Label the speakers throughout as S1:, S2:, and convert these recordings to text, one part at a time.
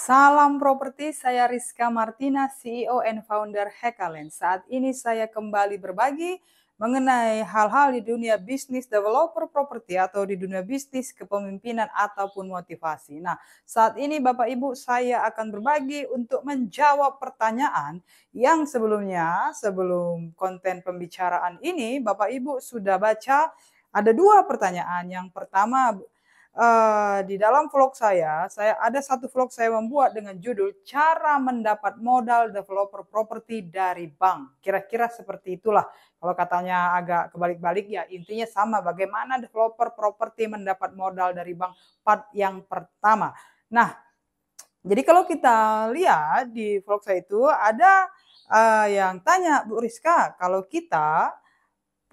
S1: Salam properti, saya Rizka Martina, CEO and founder Hekalen. Saat ini saya kembali berbagi mengenai hal-hal di dunia bisnis developer properti atau di dunia bisnis kepemimpinan ataupun motivasi. Nah, saat ini Bapak Ibu saya akan berbagi untuk menjawab pertanyaan yang sebelumnya, sebelum konten pembicaraan ini Bapak Ibu sudah baca ada dua pertanyaan. Yang pertama, di dalam vlog saya ada satu vlog saya membuat dengan judul cara mendapat modal developer properti dari bank. Kira-kira seperti itulah. Kalau katanya agak kebalik-balik ya intinya sama, bagaimana developer properti mendapat modal dari bank, part yang pertama. Nah, jadi kalau kita lihat di vlog saya itu ada yang tanya, Bu Rizka, kalau kita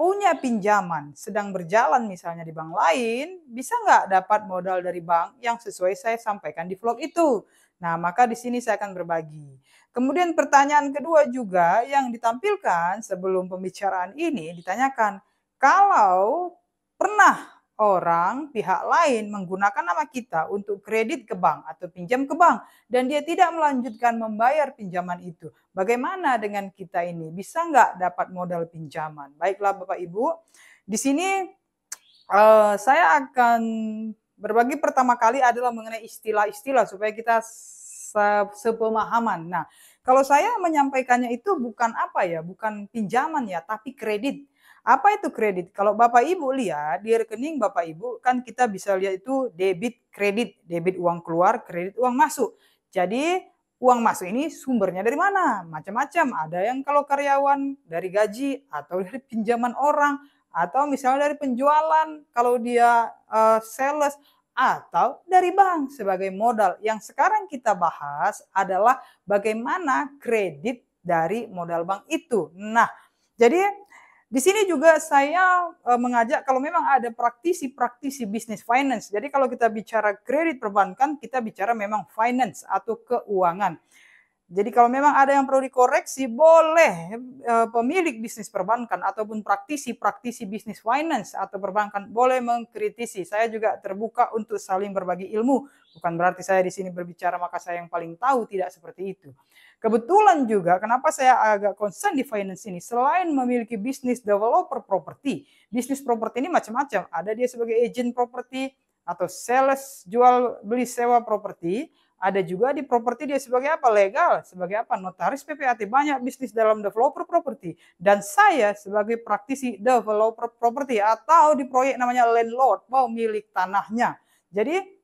S1: punya pinjaman sedang berjalan misalnya di bank lain, bisa nggak dapat modal dari bank yang sesuai saya sampaikan di vlog itu? Nah, maka di sini saya akan berbagi. Kemudian pertanyaan kedua juga yang ditampilkan sebelum pembicaraan ini ditanyakan, kalau pernah orang pihak lain menggunakan nama kita untuk kredit ke bank atau pinjam ke bank dan dia tidak melanjutkan membayar pinjaman itu, bagaimana dengan kita ini? Bisa nggak dapat modal pinjaman? Baiklah Bapak Ibu, di sini saya akan berbagi pertama kali adalah mengenai istilah-istilah supaya kita sepemahaman. Nah, kalau saya menyampaikannya itu bukan apa ya, bukan pinjaman ya, tapi kredit. Apa itu kredit? Kalau Bapak Ibu lihat di rekening Bapak Ibu kan kita bisa lihat itu debit kredit, debit uang keluar, kredit uang masuk. Jadi uang masuk ini sumbernya dari mana? Macam-macam. Ada yang kalau karyawan dari gaji atau dari pinjaman orang atau misalnya dari penjualan kalau dia sales atau dari bank sebagai modal. Yang sekarang kita bahas adalah bagaimana kredit dari modal bank itu. Nah, jadi di sini juga saya mengajak kalau memang ada praktisi-praktisi bisnis finance. Jadi kalau kita bicara kredit perbankan, kita bicara memang finance atau keuangan. Jadi kalau memang ada yang perlu dikoreksi, boleh pemilik bisnis perbankan ataupun praktisi-praktisi bisnis finance atau perbankan boleh mengkritisi. Saya juga terbuka untuk saling berbagi ilmu. Bukan berarti saya di sini berbicara maka saya yang paling tahu, tidak seperti itu. Kebetulan juga kenapa saya agak concern di finance ini, selain memiliki bisnis developer properti, bisnis properti ini macam-macam. Ada dia sebagai agent properti atau sales jual beli sewa properti. Ada juga di properti dia sebagai apa? Legal, sebagai apa? Notaris PPAT, banyak bisnis dalam developer properti. Dan saya sebagai praktisi developer properti atau di proyek namanya landlord, pemilik tanahnya. Jadi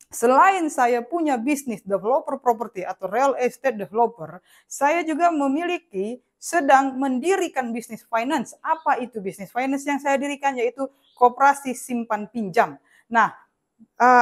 S1: selain saya punya bisnis developer properti atau real estate developer, saya juga memiliki sedang mendirikan bisnis finance. Apa itu bisnis finance yang saya dirikan? Yaitu koperasi simpan pinjam. Nah,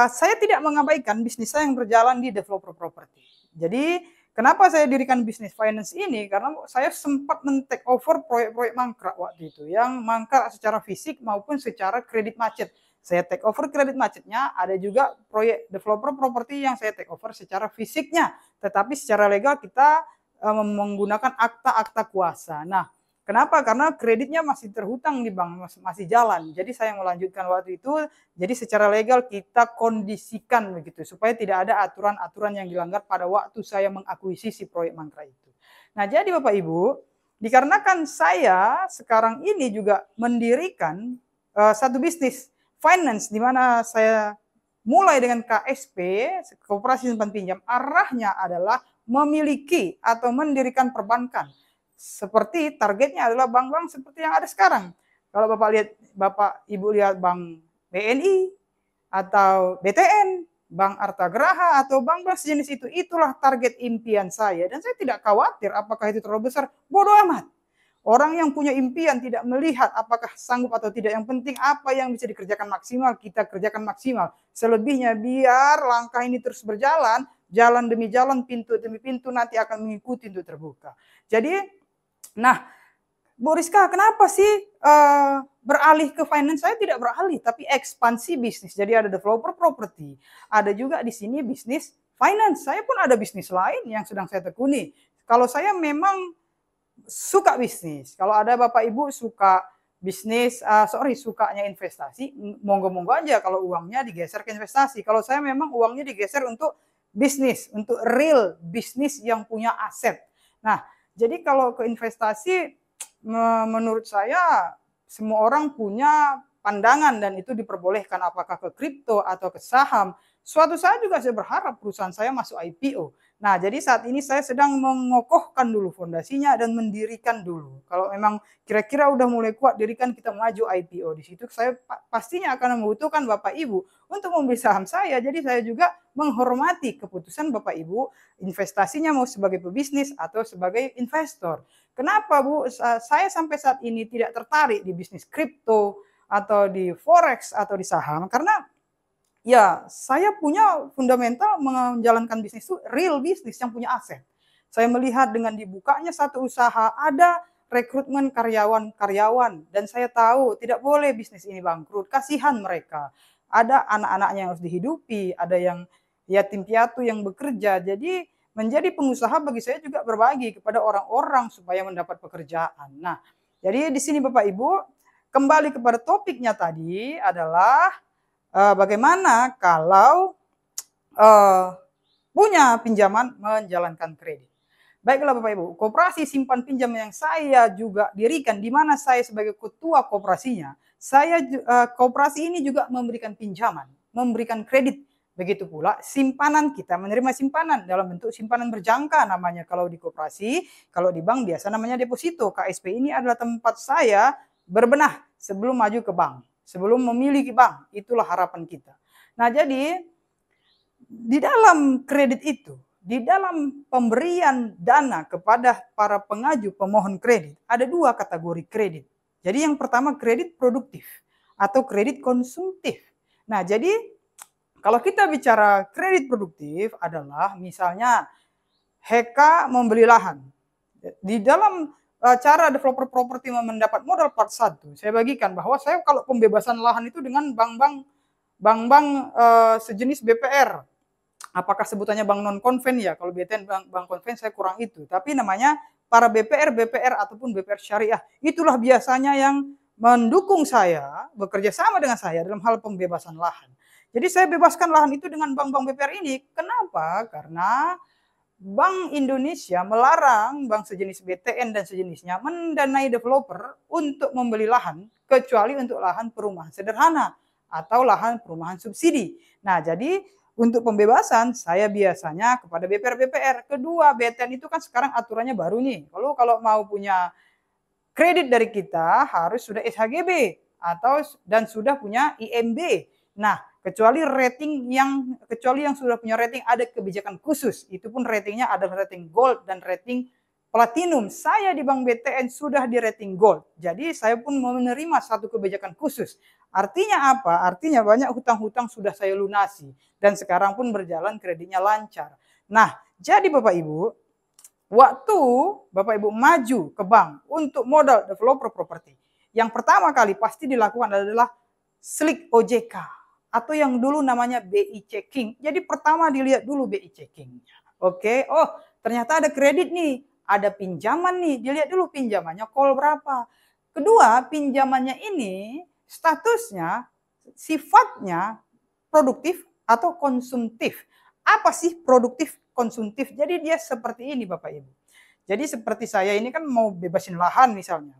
S1: saya tidak mengabaikan bisnis saya yang berjalan di developer property. Jadi kenapa saya dirikan bisnis finance ini? Karena saya sempat men-take over proyek-proyek mangkrak waktu itu, yang mangkrak secara fisik maupun secara kredit macet. Saya take over kredit macetnya, ada juga proyek developer property yang saya take over secara fisiknya, tetapi secara legal kita menggunakan akta-akta kuasa. Nah, kenapa? Karena kreditnya masih terhutang di bank, masih jalan. Jadi saya melanjutkan waktu itu, jadi secara legal kita kondisikan begitu, supaya tidak ada aturan-aturan yang dilanggar pada waktu saya mengakuisisi proyek mangkrak itu. Nah, jadi Bapak Ibu, dikarenakan saya sekarang ini juga mendirikan satu bisnis finance, di mana saya mulai dengan KSP, Koperasi Simpan Pinjam, arahnya adalah memiliki atau mendirikan perbankan. Seperti targetnya adalah bank-bank seperti yang ada sekarang. Kalau Bapak Ibu lihat bank BNI atau BTN, Bank Artagraha atau bank-bank sejenis itu, itulah target impian saya. Dan saya tidak khawatir apakah itu terlalu besar, bodoh amat. Orang yang punya impian tidak melihat apakah sanggup atau tidak. Yang penting apa yang bisa dikerjakan maksimal, kita kerjakan maksimal. Selebihnya biar langkah ini terus berjalan, jalan demi jalan, pintu demi pintu nanti akan mengikuti untuk terbuka. Jadi nah, Bu Rizka, kenapa sih beralih ke finance? Saya tidak beralih, tapi ekspansi bisnis. Jadi ada developer property, ada juga di sini bisnis finance. Saya pun ada bisnis lain yang sedang saya tekuni. Kalau saya memang suka bisnis, kalau ada Bapak Ibu suka bisnis, sukanya investasi, monggo-monggo aja kalau uangnya digeser ke investasi. Kalau saya memang uangnya digeser untuk bisnis, untuk real bisnis yang punya aset. Nah, jadi kalau ke investasi, menurut saya semua orang punya pandangan dan itu diperbolehkan, apakah ke kripto atau ke saham. Suatu saat juga saya berharap perusahaan saya masuk IPO. Nah, jadi saat ini saya sedang mengokohkan dulu fondasinya dan mendirikan dulu. Kalau memang kira-kira udah mulai kuat dirikan, kita maju IPO. Di situ saya pastinya akan membutuhkan Bapak Ibu untuk membeli saham saya. Jadi saya juga menghormati keputusan Bapak Ibu investasinya mau sebagai pebisnis atau sebagai investor. Kenapa Bu? Saya sampai saat ini tidak tertarik di bisnis kripto atau di forex atau di saham karena ya, saya punya fundamental menjalankan bisnis itu real bisnis yang punya aset. Saya melihat dengan dibukanya satu usaha, ada rekrutmen karyawan-karyawan, dan saya tahu tidak boleh bisnis ini bangkrut, kasihan mereka. Ada anak-anaknya yang harus dihidupi, ada yang yatim piatu yang bekerja. Jadi menjadi pengusaha bagi saya juga berbagi kepada orang-orang supaya mendapat pekerjaan. Nah, jadi di sini Bapak Ibu, kembali kepada topiknya tadi adalah bagaimana kalau punya pinjaman menjalankan kredit. Baiklah Bapak Ibu, koperasi simpan pinjam yang saya juga dirikan, di mana saya sebagai ketua koperasinya, koperasi ini juga memberikan pinjaman, memberikan kredit. Begitu pula simpanan, kita menerima simpanan dalam bentuk simpanan berjangka namanya kalau di koperasi, kalau di bank biasa namanya deposito. KSP ini adalah tempat saya berbenah sebelum maju ke bank. Sebelum memiliki bank, itulah harapan kita. Nah, jadi di dalam kredit itu, di dalam pemberian dana kepada para pengaju pemohon kredit, ada dua kategori kredit. Jadi yang pertama kredit produktif atau kredit konsumtif. Nah, jadi kalau kita bicara kredit produktif adalah misalnya HK membeli lahan. Di dalam cara developer properti mendapat modal part 1, saya bagikan bahwa saya kalau pembebasan lahan itu dengan bank-bank sejenis BPR. Apakah sebutannya bank non konven ya? Kalau BTN bank konven saya kurang itu. Tapi namanya para BPR ataupun BPR syariah. Itulah biasanya yang mendukung saya, bekerja sama dengan saya dalam hal pembebasan lahan. Jadi saya bebaskan lahan itu dengan bank-bank BPR ini. Kenapa? Karena Bank Indonesia melarang bank sejenis BTN dan sejenisnya mendanai developer untuk membeli lahan, kecuali untuk lahan perumahan sederhana atau lahan perumahan subsidi. Nah, jadi untuk pembebasan saya biasanya kepada BPR. Kedua, BTN itu kan sekarang aturannya baru nih. Kalau mau punya kredit dari kita harus sudah SHGB dan sudah punya IMB. Nah, kecuali yang sudah punya rating ada kebijakan khusus, itu pun ratingnya adalah rating gold dan rating platinum. Saya di Bank BTN sudah di rating gold, jadi saya pun menerima satu kebijakan khusus. Artinya apa? Artinya banyak hutang-hutang sudah saya lunasi dan sekarang pun berjalan kreditnya lancar. Nah, jadi Bapak Ibu, waktu Bapak Ibu maju ke bank untuk modal developer properti, yang pertama kali pasti dilakukan adalah slik OJK. Atau yang dulu namanya BI checking. Jadi pertama dilihat dulu BI checking-nya. Oke, oh ternyata ada kredit nih, ada pinjaman nih, dilihat dulu pinjamannya call berapa. Kedua, pinjamannya ini statusnya, sifatnya produktif atau konsumtif. Apa sih produktif konsumtif? Jadi dia seperti ini Bapak Ibu. Jadi seperti saya ini kan mau bebasin lahan misalnya,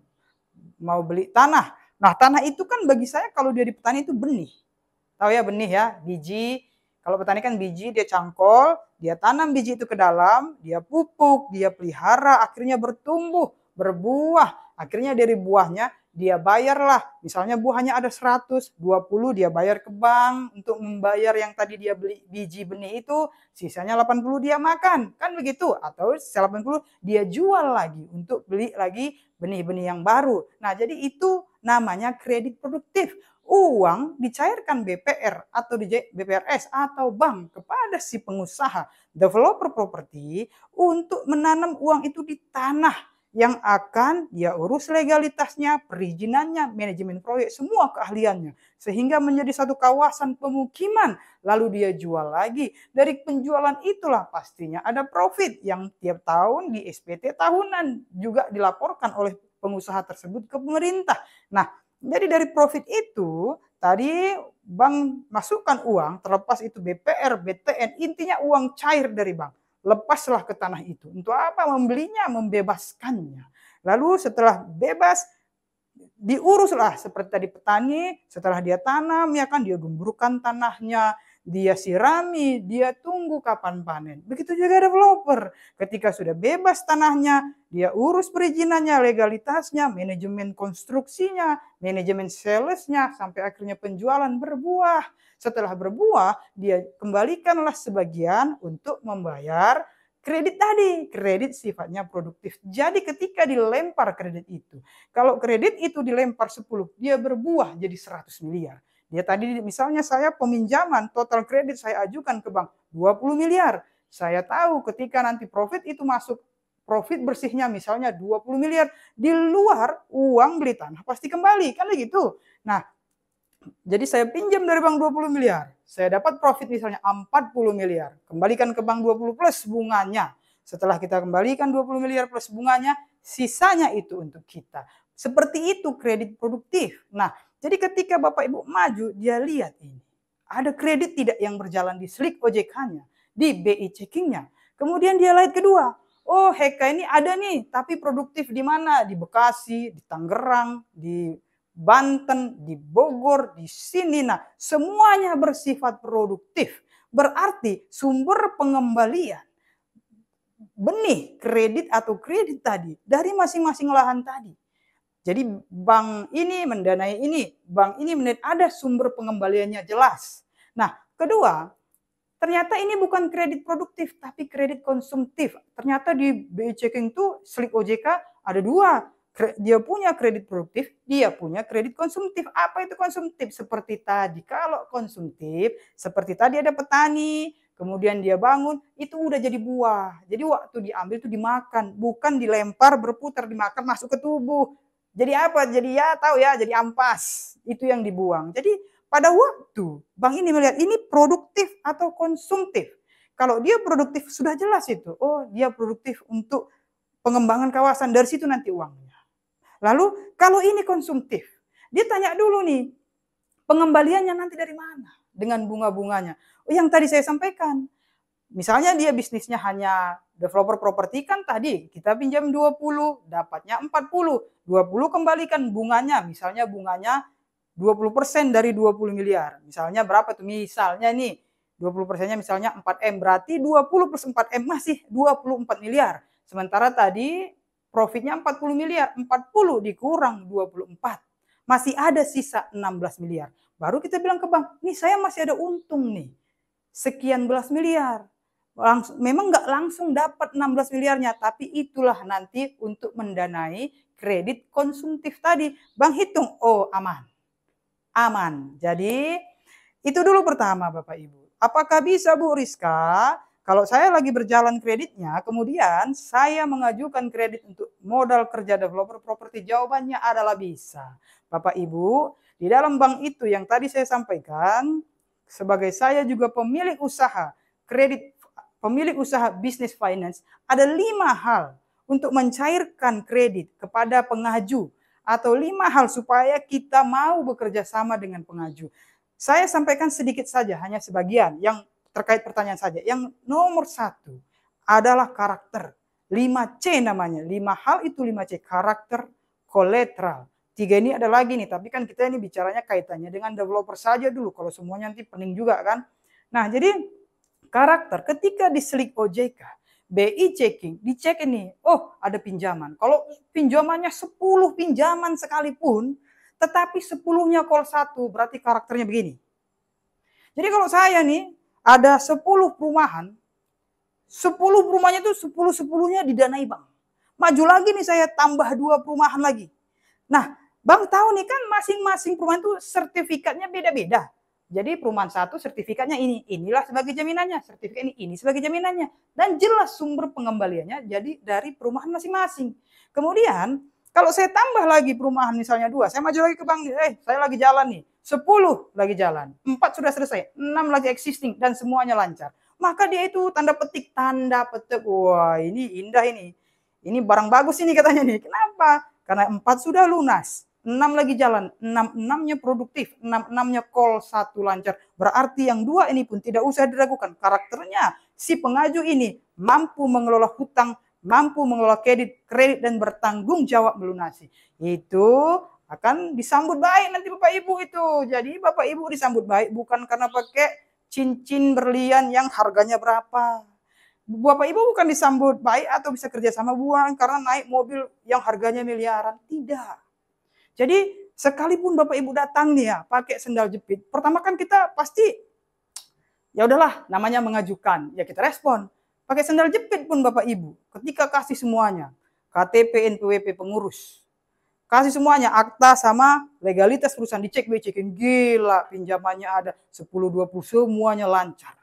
S1: mau beli tanah. Nah tanah itu kan bagi saya kalau dia di petani itu benih. Tahu ya benih ya, biji. Kalau petani kan biji, dia cangkol, dia tanam biji itu ke dalam, dia pupuk, dia pelihara, akhirnya bertumbuh, berbuah. Akhirnya dari buahnya dia bayarlah. Misalnya buahnya ada 100, 20 dia bayar ke bank untuk membayar yang tadi dia beli biji benih itu, sisanya 80 dia makan. Kan begitu? Atau sisa 80 dia jual lagi untuk beli lagi benih-benih yang baru. Nah, jadi itu namanya kredit produktif. Uang dicairkan BPR atau BPRS atau bank kepada si pengusaha developer properti untuk menanam uang itu di tanah yang akan dia urus legalitasnya, perizinannya, manajemen proyek, semua keahliannya. Sehingga menjadi satu kawasan pemukiman, lalu dia jual lagi. Dari penjualan itulah pastinya ada profit yang tiap tahun di SPT tahunan juga dilaporkan oleh pengusaha tersebut ke pemerintah. Nah, jadi dari profit itu tadi bank masukkan uang, terlepas itu BPR, BTN, intinya uang cair dari bank. Lepaslah ke tanah itu. Untuk apa membelinya? Membebaskannya. Lalu setelah bebas, diuruslah seperti tadi petani, setelah dia tanam ya kan, dia gemburkan tanahnya, dia sirami, dia tunggu kapan panen. Begitu juga developer, ketika sudah bebas tanahnya, dia urus perizinannya, legalitasnya, manajemen konstruksinya, manajemen salesnya, sampai akhirnya penjualan berbuah. Setelah berbuah, dia kembalikanlah sebagian untuk membayar kredit tadi. Kredit sifatnya produktif. Jadi ketika dilempar kredit itu, kalau kredit itu dilempar 10, dia berbuah jadi 100 miliar. Dia tadi misalnya saya peminjaman, total kredit saya ajukan ke bank 20 miliar. Saya tahu ketika nanti profit itu masuk, profit bersihnya misalnya 20 miliar, di luar uang beli tanah pasti kembali, kan begitu. Nah, jadi saya pinjam dari bank 20 miliar, saya dapat profit misalnya 40 miliar, kembalikan ke bank 20 plus bunganya. Setelah kita kembalikan 20 miliar plus bunganya, sisanya itu untuk kita. Seperti itu kredit produktif. Nah, jadi ketika Bapak Ibu maju, dia lihat ini. Ada kredit tidak yang berjalan di slik OJK-nya, di BI checkingnya. Kemudian dia lihat kedua, oh Heka ini ada nih, tapi produktif di mana? Di Bekasi, di Tangerang, di Banten, di Bogor, di sini. Nah, semuanya bersifat produktif. Berarti sumber pengembalian benih kredit atau kredit tadi dari masing-masing lahan tadi. Jadi bank ini mendanai ini, bank ini ada sumber pengembaliannya jelas. Nah, kedua, ternyata ini bukan kredit produktif, tapi kredit konsumtif. Ternyata di BI checking itu slik OJK ada dua. Dia punya kredit produktif, dia punya kredit konsumtif. Apa itu konsumtif? Seperti tadi, kalau konsumtif, seperti tadi ada petani, kemudian dia bangun, itu udah jadi buah. Jadi waktu diambil itu dimakan, bukan dilempar, berputar, dimakan, masuk ke tubuh. Jadi apa? Jadi ya tahu ya, jadi ampas. Itu yang dibuang. Jadi pada waktu bank ini melihat ini produktif atau konsumtif. Kalau dia produktif sudah jelas itu. Oh, dia produktif untuk pengembangan kawasan, dari situ nanti uangnya. Lalu kalau ini konsumtif, dia tanya dulu nih, pengembaliannya nanti dari mana? Dengan bunga-bunganya. Oh, yang tadi saya sampaikan. Misalnya dia bisnisnya hanya developer properti, kan tadi kita pinjam 20, dapatnya 40. 20 kembalikan bunganya, misalnya bunganya 20% dari 20 miliar. Misalnya berapa tuh? Misalnya nih 20%-nya misalnya 4M, berarti 20 plus 4M masih 24 miliar. Sementara tadi profitnya 40 miliar, 40 dikurang 24. Masih ada sisa 16 miliar. Baru kita bilang ke bank, nih saya masih ada untung nih, sekian belas miliar. Memang nggak langsung dapat 16 miliarnya, tapi itulah nanti untuk mendanai kredit konsumtif tadi. Bank hitung, oh aman. Aman. Jadi itu dulu pertama Bapak Ibu. Apakah bisa Bu Rizka, kalau saya lagi berjalan kreditnya, kemudian saya mengajukan kredit untuk modal kerja developer properti? Jawabannya adalah bisa. Bapak Ibu, di dalam bank itu yang tadi saya sampaikan, sebagai saya juga pemilik usaha kredit, pemilik usaha bisnis finance, ada 5 hal untuk mencairkan kredit kepada pengaju, atau 5 hal supaya kita mau bekerja sama dengan pengaju. Saya sampaikan sedikit saja, hanya sebagian yang terkait pertanyaan saja. Yang nomor 1 adalah karakter. 5C namanya. 5 hal itu 5C. Karakter, kolateral. 3 ini ada lagi nih, tapi kan kita ini bicaranya kaitannya dengan developer saja dulu. Kalau semuanya nanti pening juga kan. Nah, jadi karakter ketika di slik OJK, BI checking, dicek ini, oh ada pinjaman. Kalau pinjamannya 10 pinjaman sekalipun, tetapi 10-nya call 1, berarti karakternya begini. Jadi kalau saya nih, ada 10 perumahan, 10 perumahannya itu 10-10-nya didanai bank. Maju lagi nih saya tambah 2 perumahan lagi. Nah, bank tahu nih kan masing-masing perumahan itu sertifikatnya beda-beda. Jadi perumahan 1 sertifikatnya ini, inilah sebagai jaminannya, sertifikat ini sebagai jaminannya. Dan jelas sumber pengembaliannya jadi dari perumahan masing-masing. Kemudian kalau saya tambah lagi perumahan misalnya 2, saya maju lagi ke bank, saya lagi jalan nih, 10 lagi jalan, 4 sudah selesai, 6 lagi existing dan semuanya lancar. Maka dia itu tanda petik, wah ini indah ini barang bagus ini katanya nih. Kenapa? Karena 4 sudah lunas, 6 lagi jalan, 6-6-nya produktif, 6-6-nya call 1 lancar. Berarti yang 2 ini pun tidak usah diragukan. Karakternya si pengaju ini mampu mengelola hutang, mampu mengelola kredit dan bertanggung jawab melunasi. Itu akan disambut baik nanti Bapak Ibu itu. Jadi Bapak Ibu disambut baik bukan karena pakai cincin berlian yang harganya berapa. Bapak Ibu bukan disambut baik atau bisa kerja sama bukan karena naik mobil yang harganya miliaran. Tidak. Jadi sekalipun Bapak Ibu datang nih ya pakai sendal jepit, pertama kan kita pasti ya udahlah namanya mengajukan, ya kita respon. Pakai sendal jepit pun Bapak Ibu, ketika kasih semuanya, KTP, NPWP pengurus, kasih semuanya akta sama legalitas perusahaan dicek, cekin gila pinjamannya ada 10-20 semuanya lancar.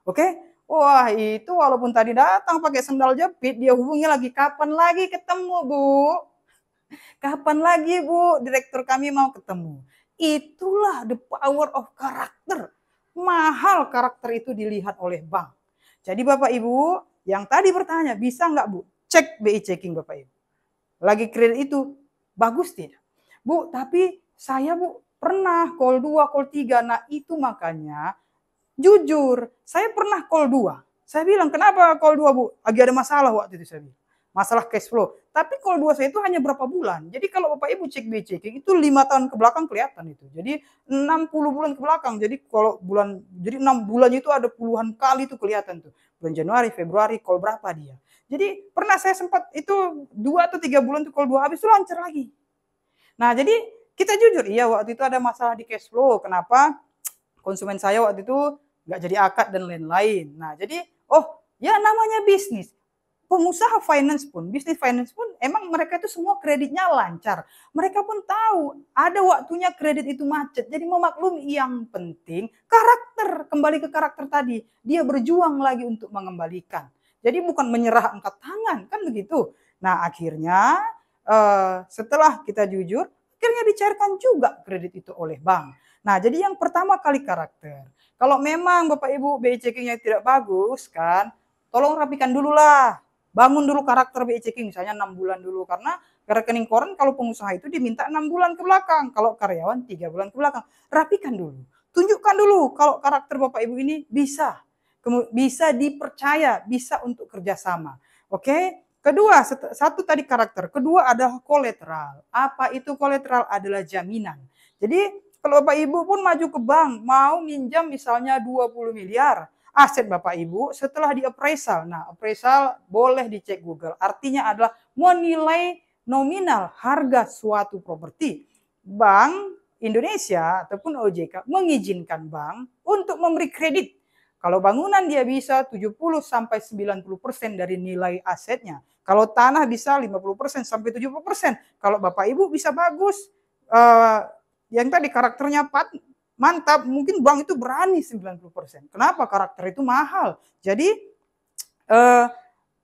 S1: Oke? Wah, itu walaupun tadi datang pakai sendal jepit, dia hubungi lagi kapan lagi ketemu, Bu? Kapan lagi Bu, direktur kami mau ketemu. Itulah the power of karakter. Mahal karakter itu dilihat oleh bank. Jadi Bapak Ibu, yang tadi bertanya, bisa nggak Bu? Cek BI checking Bapak Ibu. Lagi kredit itu, bagus tidak? Bu, tapi saya Bu, pernah call 2, call 3. Nah itu makanya, jujur, saya pernah call 2. Saya bilang, kenapa call 2 Bu? Lagi ada masalah waktu itu saya bilang. Masalah cash flow. Tapi call 2 saya itu hanya berapa bulan. Jadi kalau Bapak Ibu cek BI checking itu 5 tahun ke belakang kelihatan itu. Jadi 60 bulan ke belakang. Jadi kalau jadi 6 bulan itu ada puluhan kali itu kelihatan tuh. Bulan Januari, Februari, call berapa dia. Jadi pernah saya sempat itu 2 atau 3 bulan tuh call 2 habis itu lancar lagi. Nah jadi kita jujur, iya waktu itu ada masalah di cash flow. Kenapa? Konsumen saya waktu itu nggak jadi akad dan lain-lain. Nah jadi, oh ya namanya bisnis. Pengusaha finance pun, bisnis finance pun emang mereka itu semua kreditnya lancar. Mereka pun tahu ada waktunya kredit itu macet. Jadi memaklumi yang penting karakter, kembali ke karakter tadi. Dia berjuang lagi untuk mengembalikan. Jadi bukan menyerah angkat tangan, kan begitu. Nah akhirnya setelah kita jujur, akhirnya dicairkan juga kredit itu oleh bank. Nah jadi yang pertama kali karakter. Kalau memang Bapak Ibu BI checkingnya tidak bagus kan, tolong rapikan dulu lah. Bangun dulu karakter BI checking misalnya 6 bulan dulu karena rekening koran kalau pengusaha itu diminta 6 bulan ke belakang, kalau karyawan 3 bulan ke belakang. Rapikan dulu. Tunjukkan dulu kalau karakter Bapak Ibu ini bisa dipercaya, bisa untuk kerjasama. Oke? Kedua, satu tadi karakter. Kedua adalah kolateral. Apa itu kolateral? Adalah jaminan. Jadi kalau Bapak Ibu pun maju ke bank, mau minjam misalnya 20 miliar, aset Bapak Ibu setelah di appraisal. Nah, appraisal boleh dicek Google. Artinya adalah menilai nominal harga suatu properti. Bank Indonesia ataupun OJK mengizinkan bank untuk memberi kredit. Kalau bangunan dia bisa 70 sampai 90% dari nilai asetnya. Kalau tanah bisa 50% sampai 70%. Kalau Bapak Ibu bisa bagus, yang tadi karakternya mantap, mungkin bank itu berani 90%. Kenapa? Karakter itu mahal. Jadi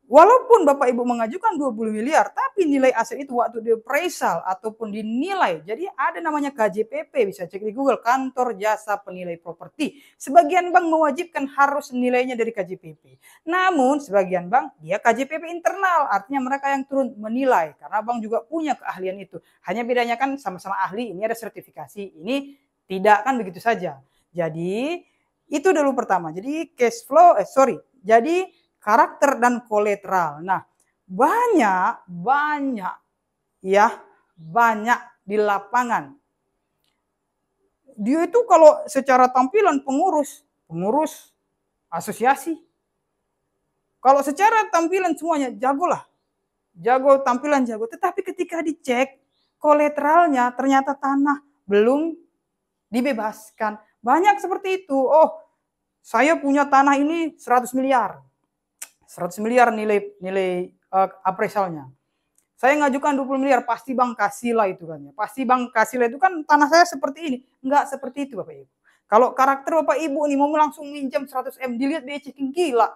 S1: walaupun Bapak Ibu mengajukan 20 miliar, tapi nilai aset itu waktu di appraisal ataupun dinilai, jadi ada namanya KJPP, bisa cek di Google, Kantor Jasa Penilai Properti. Sebagian bank mewajibkan harus nilainya dari KJPP. Namun sebagian bank dia KJPP internal, artinya mereka yang turun menilai, karena bank juga punya keahlian itu. Hanya bedanya kan sama-sama ahli, ini ada sertifikasi, ini tidak kan begitu saja. Jadi itu dulu pertama. Jadi cash flow, jadi karakter dan kolateral. Nah, banyak di lapangan. Dia itu kalau secara tampilan pengurus asosiasi. Kalau secara tampilan semuanya jago tampilan jago. Tetapi ketika dicek kolateralnya ternyata tanah belum dibebaskan. Banyak seperti itu. Oh, saya punya tanah ini 100 miliar. 100 miliar nilai appraisalnya. Saya ngajukan 20 miliar, pasti bank kasih lah itu kan ya. Pasti bank kasih lah itu kan tanah saya seperti ini. Enggak seperti itu Bapak Ibu. Kalau karakter Bapak Ibu nih mau langsung minjam 100M, dilihat BI checking gila.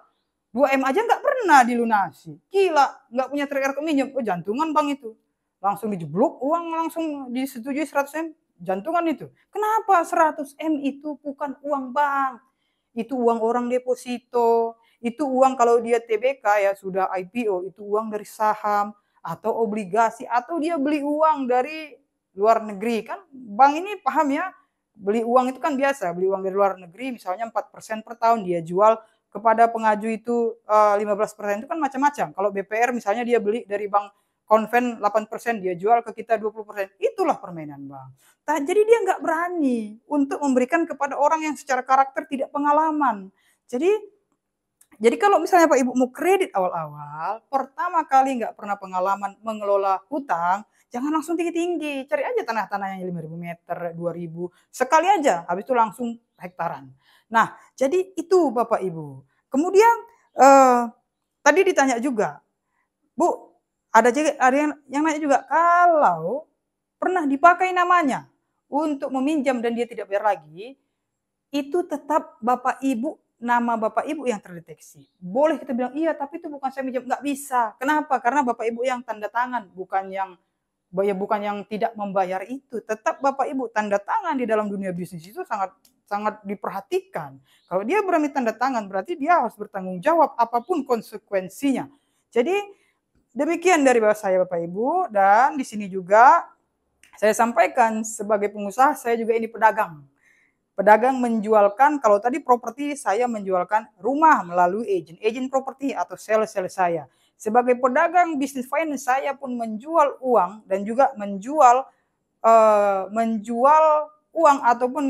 S1: 2M aja nggak pernah dilunasi. Gila, nggak punya track record minjem. Oh jantungan bank itu. Langsung dijeblok uang, langsung disetujui 100M. Jantungan itu. Kenapa 100M itu bukan uang bank? Itu uang orang deposito. Itu uang kalau dia TBK ya sudah IPO, itu uang dari saham atau obligasi atau dia beli uang dari luar negeri. Kan bank ini paham ya, beli uang itu kan biasa, beli uang dari luar negeri misalnya 4% per tahun dia jual kepada pengaju itu 15% itu kan macam-macam. Kalau BPR misalnya dia beli dari bank konven 8%, dia jual ke kita 20%. Itulah permainan bank. Nah, jadi dia nggak berani untuk memberikan kepada orang yang secara karakter tidak pengalaman. Jadi kalau misalnya Pak Ibu mau kredit awal-awal, pertama kali nggak pernah pengalaman mengelola hutang, jangan langsung tinggi-tinggi. Cari aja tanah-tanah yang 5.000 meter, 2.000, sekali aja, habis itu langsung hektaran. Nah, jadi itu Bapak Ibu. Kemudian tadi ditanya juga, Bu, ada yang nanya juga, kalau pernah dipakai namanya untuk meminjam dan dia tidak bayar lagi, itu tetap Bapak Ibu, nama Bapak Ibu yang terdeteksi. Boleh kita bilang, iya tapi itu bukan saya minjam, nggak bisa. Kenapa? Karena Bapak Ibu yang tanda tangan, bukan yang tidak membayar itu. Tetap Bapak Ibu tanda tangan di dalam dunia bisnis itu sangat sangat diperhatikan. Kalau dia berani tanda tangan, berarti dia harus bertanggung jawab apapun konsekuensinya. Jadi demikian dari saya Bapak Ibu, dan di sini juga saya sampaikan sebagai pengusaha, saya juga ini pedagang. Pedagang menjualkan, kalau tadi properti saya menjualkan rumah melalui agen properti atau sales saya. Sebagai pedagang bisnis finance saya pun menjual uang dan juga menjual uang ataupun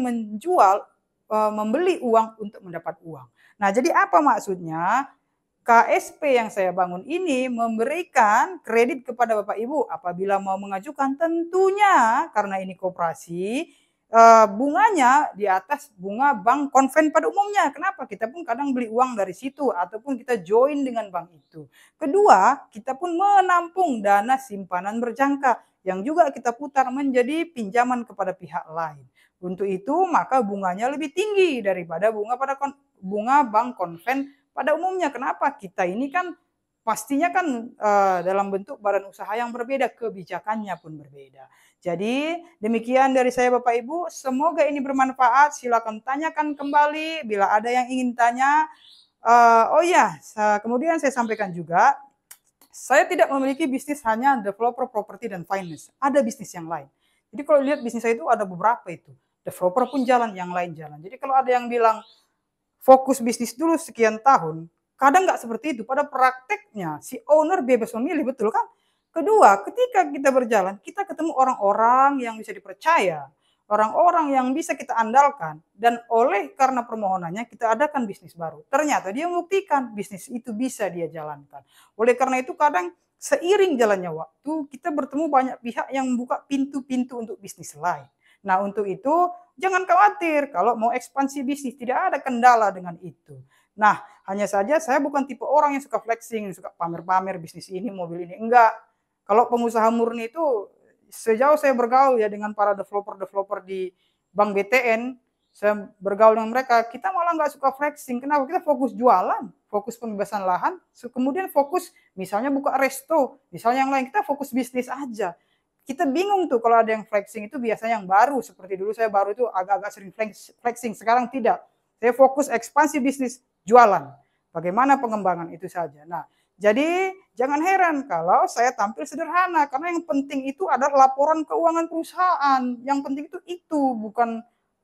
S1: membeli uang untuk mendapat uang. Nah, jadi apa maksudnya? KSP yang saya bangun ini memberikan kredit kepada Bapak Ibu apabila mau mengajukan, tentunya karena ini koperasi, bunganya di atas bunga bank konven pada umumnya. Kenapa? Kita pun kadang beli uang dari situ ataupun kita join dengan bank itu. Kedua, kita pun menampung dana simpanan berjangka yang juga kita putar menjadi pinjaman kepada pihak lain. Untuk itu maka bunganya lebih tinggi daripada bunga bank konven pada umumnya. Kenapa? Kita ini kan pastinya kan dalam bentuk badan usaha yang berbeda, kebijakannya pun berbeda. Jadi demikian dari saya Bapak Ibu, semoga ini bermanfaat. Silakan tanyakan kembali bila ada yang ingin tanya. Oh ya, kemudian saya sampaikan juga, saya tidak memiliki bisnis hanya developer properti dan finance. Ada bisnis yang lain. Jadi kalau lihat bisnis saya itu ada beberapa itu. Developer pun jalan, yang lain jalan. Jadi kalau ada yang bilang fokus bisnis dulu sekian tahun, kadang nggak seperti itu. Pada prakteknya si owner bebas memilih, betul kan? Kedua, ketika kita berjalan, kita ketemu orang-orang yang bisa dipercaya, orang-orang yang bisa kita andalkan, dan oleh karena permohonannya kita adakan bisnis baru. Ternyata dia membuktikan bisnis itu bisa dia jalankan. Oleh karena itu kadang seiring jalannya waktu, kita bertemu banyak pihak yang membuka pintu-pintu untuk bisnis lain. Nah, untuk itu jangan khawatir kalau mau ekspansi bisnis, tidak ada kendala dengan itu. Nah, hanya saja saya bukan tipe orang yang suka flexing, suka pamer-pamer bisnis ini, mobil ini. Enggak. Kalau pengusaha murni itu, sejauh saya bergaul ya dengan para developer-developer di Bank BTN, saya bergaul dengan mereka, kita malah nggak suka flexing. Kenapa? Kita fokus jualan, fokus pembebasan lahan, kemudian fokus misalnya buka resto, misalnya yang lain, kita fokus bisnis aja. Kita bingung tuh kalau ada yang flexing, itu biasanya yang baru, seperti dulu saya baru itu agak-agak sering flexing, sekarang tidak. Saya fokus ekspansi bisnis, jualan. Bagaimana pengembangan itu saja. Nah, jadi jangan heran kalau saya tampil sederhana, karena yang penting itu adalah laporan keuangan perusahaan. Yang penting itu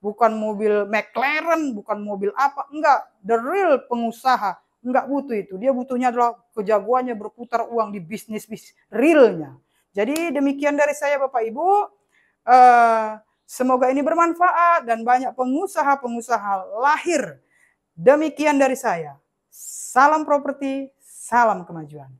S1: bukan mobil McLaren, bukan mobil apa, enggak. The real pengusaha enggak butuh itu. Dia butuhnya adalah kejagoannya berputar uang di bisnis realnya. Jadi demikian dari saya Bapak Ibu, semoga ini bermanfaat dan banyak pengusaha-pengusaha lahir. Demikian dari saya. Salam properti, salam kemajuan.